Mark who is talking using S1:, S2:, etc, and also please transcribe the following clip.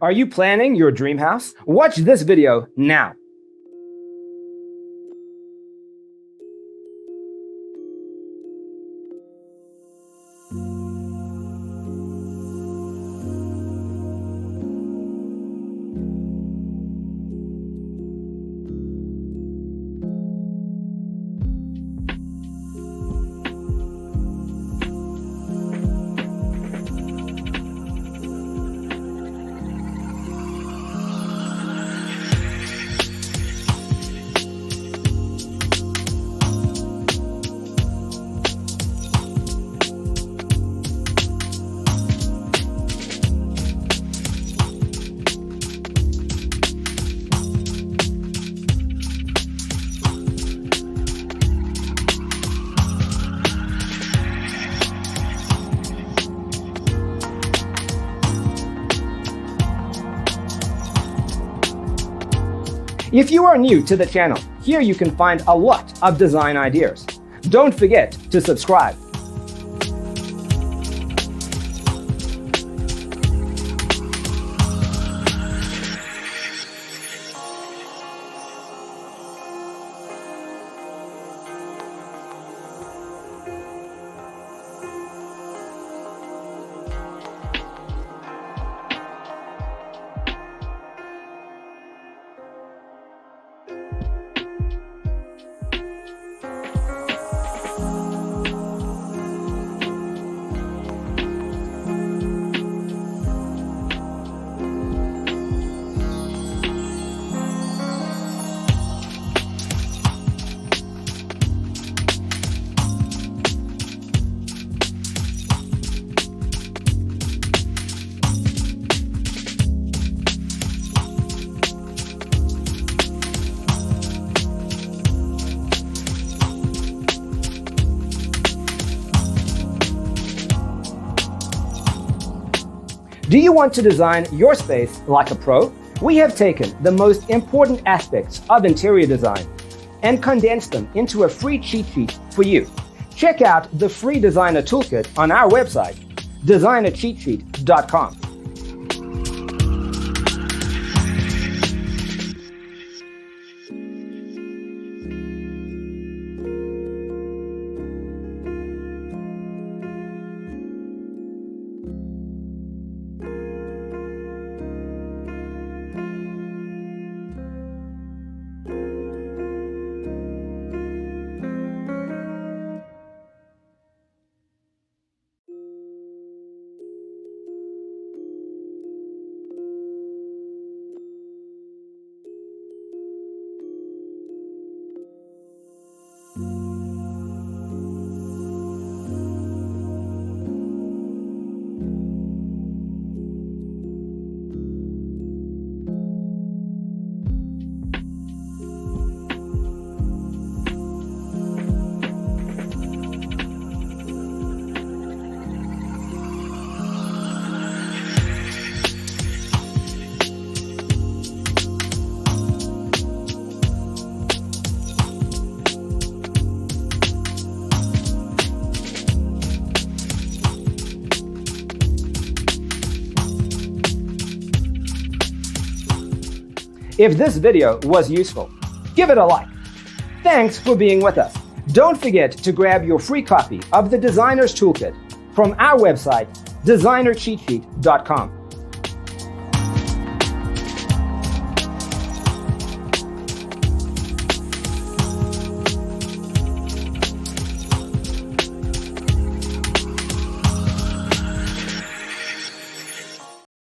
S1: Are you planning your dream house? Watch this video now. If you are new to the channel, here you can find a lot of design ideas. Don't forget to subscribe. Do you want to design your space like a pro? We have taken the most important aspects of interior design and condensed them into a free cheat sheet for you. Check out the free designer toolkit on our website, designercheatsheet.com. If this video was useful, give it a like. Thanks for being with us. Don't forget to grab your free copy of the Designer's Toolkit from our website, designercheatsheet.com.